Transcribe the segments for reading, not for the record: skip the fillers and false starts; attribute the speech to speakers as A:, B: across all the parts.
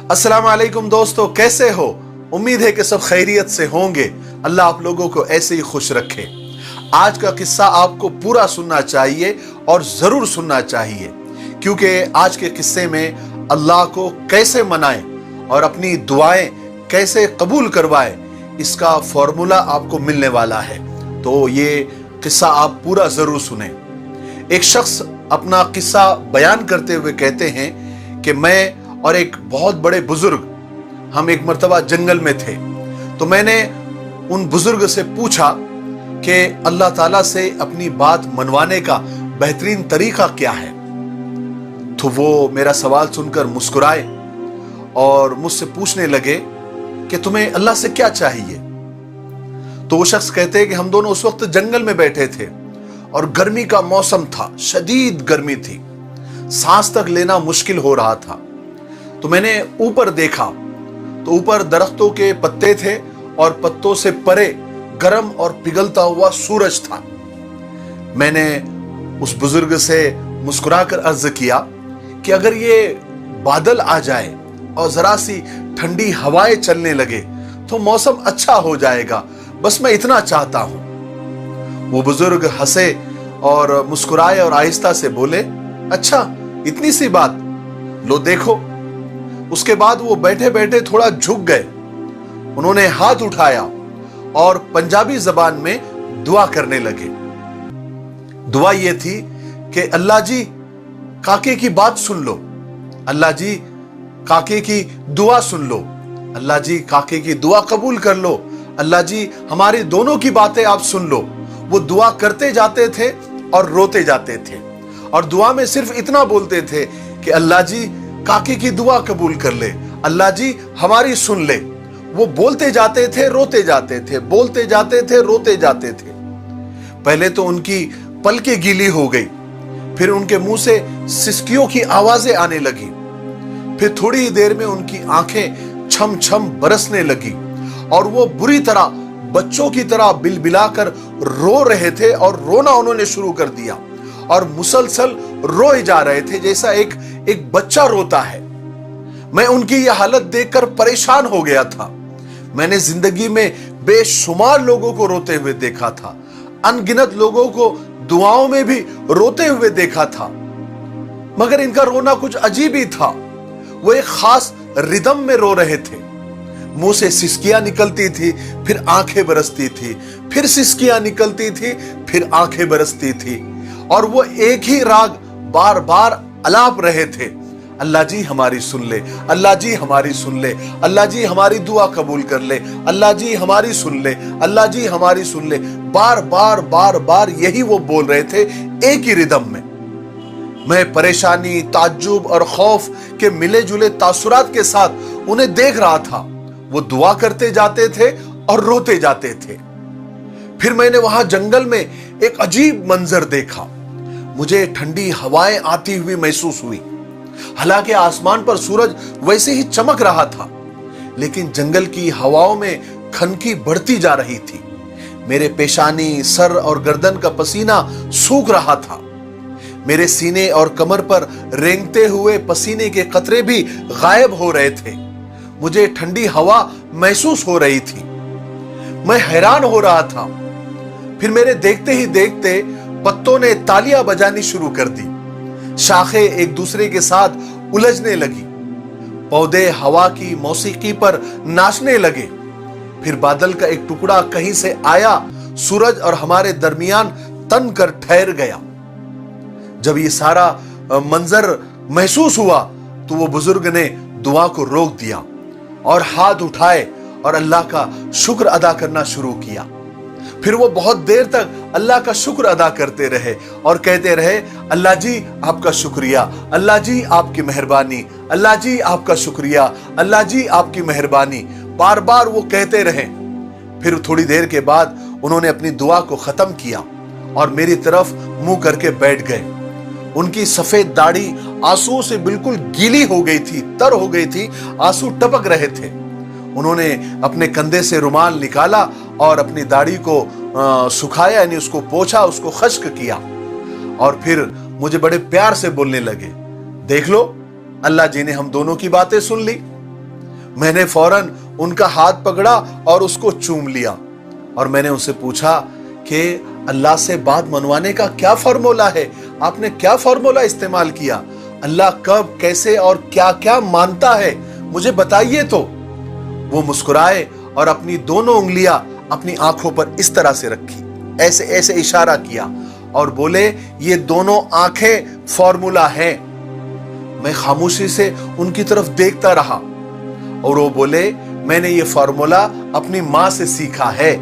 A: अस्सलाम वालेकुम दोस्तों, कैसे हो? उम्मीद है कि सब खैरियत से होंगे। अल्लाह आप लोगों को ऐसे ही खुश रखे। आज का किस्सा आपको पूरा सुनना चाहिए और ज़रूर सुनना चाहिए, क्योंकि आज के किस्से में अल्लाह को कैसे मनाएं और अपनी दुआएं कैसे कबूल करवाएं, इसका फॉर्मूला आपको मिलने वाला है। तो ये किस्सा आप पूरा ज़रूर सुने। एक शख्स अपना किस्सा बयान करते हुए कहते हैं कि मैं और एक बहुत बड़े बुजुर्ग, हम एक मर्तबा जंगल में थे। तो मैंने उन बुजुर्ग से पूछा कि अल्लाह ताला से अपनी बात मनवाने का बेहतरीन तरीका क्या है। तो वो मेरा सवाल सुनकर मुस्कुराए और मुझसे पूछने लगे कि तुम्हें अल्लाह से क्या चाहिए। तो वो शख्स कहते हैं कि हम दोनों उस वक्त जंगल में बैठे थे और गर्मी का मौसम था, शदीद गर्मी थी, सांस तक लेना मुश्किल हो रहा था। तो मैंने ऊपर देखा तो ऊपर दरख्तों के पत्ते थे और पत्तों से परे गर्म और पिघलता हुआ सूरज था। मैंने उस बुजुर्ग से मुस्कुराकर अर्ज किया कि अगर ये बादल आ जाए और जरा सी ठंडी हवाएं चलने लगे तो मौसम अच्छा हो जाएगा, बस मैं इतना चाहता हूं। वो बुजुर्ग हंसे और मुस्कुराए और आहिस्ता से बोले, अच्छा इतनी सी बात, लो देखो। उसके बाद वो बैठे बैठे थोड़ा झुक गए। उन्होंने हाथ उठाया और पंजाबी जबान में दुआ करने लगे। दुआ ये थी कि अल्लाह जी काके की बात सुन लो, अल्लाह जी काके की दुआ सुन लो, अल्लाह जी काके की दुआ कबूल कर लो, अल्लाह जी हमारी दोनों की बातें आप सुन लो। वो दुआ करते जाते थे और रोते जाते थे और दुआ में सिर्फ इतना बोलते थे कि अल्लाह जी काके की दुआ कबूल कर ले, अल्लाह जी हमारी सुन ले। वो बोलते जाते थे, रोते जाते थे, बोलते जाते थे, रोते जाते थे। पहले तो उनकी पलकें गीली हो गई, फिर उनके मुंह से सिसकियों की आवाजें आने लगी, फिर थोड़ी ही देर में उनकी आंखें छम छम बरसने लगी और वो बुरी तरह बच्चों की तरह बिलबिलाकर रो रहे थे और रोना उन्होंने शुरू कर दिया और मुसलसल रोए जा रहे थे जैसा एक बच्चा रोता है। मैं उनकी यह हालत देखकर परेशान हो गया था। मैंने जिंदगी में बेशुमार लोगों को रोते हुए देखा था, अनगिनत लोगों को दुआओं में भी रोते हुए देखा था, मगर इनका रोना कुछ अजीब ही था। वो एक खास रिदम में रो रहे थे। मुंह से सिसकियां निकलती थी, फिर आंखें बरसती थी, फिर सिसकियां निकलती थी, फिर आंखें बरसती थी और वो एक ही राग बार बार अलाप रहे थे। अल्लाह जी हमारी सुन ले, अल्लाह जी हमारी सुन ले, अल्लाह जी हमारी दुआ कबूल कर ले, अल्लाह जी हमारी सुन ले, अल्लाह जी हमारी सुन ले। बार बार बार बार यही वो बोल रहे थे, एक ही रिदम में। मैं परेशानी, ताज्जुब और खौफ के मिले जुले तासुरात के साथ उन्हें देख रहा था। वो दुआ करते जाते थे और रोते जाते थे। फिर मैंने वहां जंगल में एक अजीब मंजर देखा। मुझे ठंडी हवाएं आती हुई महसूस हुई। हालांकि आसमान पर सूरज वैसे ही चमक रहा था, लेकिन जंगल की हवाओं में खनकी बढ़ती जा रही थी। मेरे पेशानी, सर और गर्दन का पसीना सूख रहा था। मेरे सीने और कमर पर रेंगते हुए पसीने के कतरे भी गायब हो रहे थे। मुझे ठंडी हवा महसूस हो रही थी। मैं हैरान हो रहा था। फिर मेरे देखते ही देखते पत्तों ने तालियां बजानी शुरू कर दी। शाखें एक दूसरे के साथ उलझने लगी। पौधे हवा की मौसीकी पर नाचने लगे। फिर बादल का एक टुकड़ा कहीं से आया, सूरज और हमारे दरमियान तन कर ठहर गया। जब ये सारा मंजर महसूस हुआ तो वो बुजुर्ग ने दुआ को रोक दिया और हाथ उठाए और अल्लाह का शुक्र अदा करना शुरू किया। फिर वो बहुत देर तक अल्लाह का शुक्र अदा करते रहे और कहते रहे, अल्लाह जी आपका शुक्रिया, अल्लाह जी आपकी मेहरबानी, अल्लाह जी आपका शुक्रिया, अल्लाह जी आपकी मेहरबानी। बार बार वो कहते रहे। फिर थोड़ी देर के बाद उन्होंने अपनी दुआ को खत्म किया और मेरी तरफ मुंह करके बैठ गए। उनकी सफेद दाढ़ी आंसुओं से बिल्कुल गीली हो गई थी, तर हो गई थी, आंसू टपक रहे थे। उन्होंने अपने कंधे से रुमाल निकाला और अपनी दाढ़ी को सुखाया, यानी उसको पोंछा, उसको खश्क किया और फिर मुझे बड़े प्यार से बोलने लगे, देख लो अल्लाह जी ने हम दोनों की बातें सुन ली। मैंने फौरन उनका हाथ पकड़ा और उसको चूम लिया और मैंने उनसे पूछा कि अल्लाह से बात मनवाने का क्या फॉर्मूला है, आपने क्या फॉर्मूला इस्तेमाल किया, अल्लाह कब कैसे और क्या क्या मानता है, मुझे बताइए। तो वो मुस्कुराए और अपनी दोनों उंगलियां अपनी आंखों पर इस तरह से रखी, ऐसे ऐसे इशारा किया और बोले ये दोनों आंखें फॉर्मूला है। मैं खामोशी से उनकी तरफ देखता रहा और वो बोले मैंने ये फॉर्मूला अपनी माँ से सीखा है।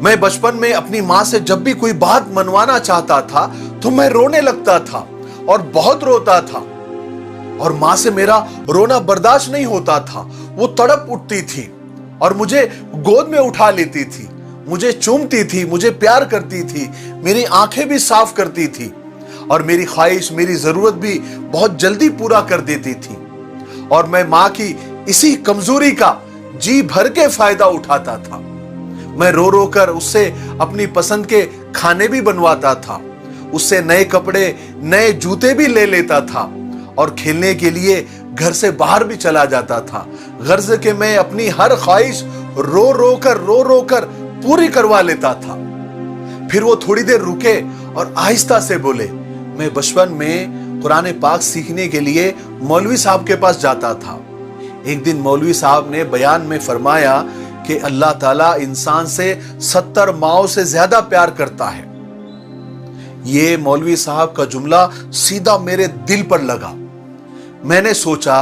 A: मैं बचपन में अपनी माँ से जब भी कोई बात मनवाना चाहता था तो मैं रोने लगता था और बहुत रोता था और माँ से मेरा रोना बर्दाश्त नहीं होता था। वो तड़प उठती थी और मुझे गोद में उठा लेती थी, मुझे चूमती थी, मुझे प्यार करती थी, मेरी आंखें भी साफ करती थी और मेरी ख्वाहिश, मेरी जरूरत भी बहुत जल्दी पूरा कर देती थी। और मैं माँ की इसी कमजोरी का जी भर के फायदा उठाता था। मैं रो रो कर उससे अपनी पसंद के खाने भी बनवाता था, उससे नए कपड़े, नए जूते भी ले लेता था और खेलने के लिए घर से बाहर भी चला जाता था। गर्ज के मैं अपनी हर ख्वाहिश रो रो कर पूरी करवा लेता था। फिर वो थोड़ी देर रुके और आहिस्ता से बोले, मैं बचपन में कुरान पाक सीखने के लिए मौलवी साहब के पास जाता था। एक दिन मौलवी साहब ने बयान में फरमाया कि अल्लाह ताला इंसान से 70 माओं से ज्यादा प्यार करता है। ये मौलवी साहब का जुमला सीधा मेरे दिल पर लगा। मैंने सोचा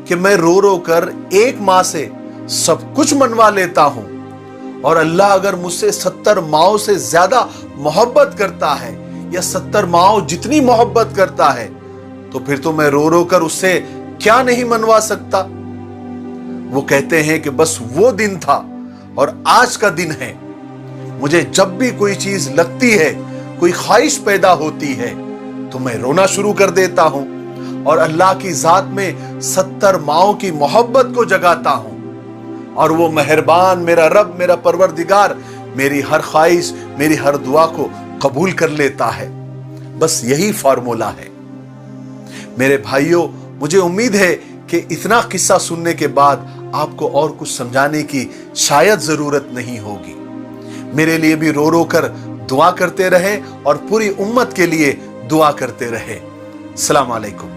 A: कि मैं रो रो कर एक माँ से सब कुछ मनवा लेता हूं और अल्लाह अगर मुझसे 70 माओं से ज्यादा मोहब्बत करता है या 70 माओं जितनी मोहब्बत करता है तो फिर तो मैं रो रो कर उससे क्या नहीं मनवा सकता। वो कहते हैं कि बस वो दिन था और आज का दिन है। मुझे जब भी कोई चीज लगती है, कोई ख्वाहिश पैदा होती है तो मैं रोना शुरू कर देता हूं और अल्लाह की जात में 70 माओं की मोहब्बत को जगाता हूं और वो मेहरबान मेरा रब, मेरा परवरदिगार मेरी हर ख्वाहिश, मेरी हर दुआ को कबूल कर लेता है। बस यही फॉर्मूला है। मेरे भाइयों, मुझे उम्मीद है कि इतना किस्सा सुनने के बाद आपको और कुछ समझाने की शायद जरूरत नहीं होगी। मेरे लिए भी रो रो कर दुआ करते रहे और पूरी उम्मत के लिए दुआ करते रहे। अस्सलाम वालेकुम।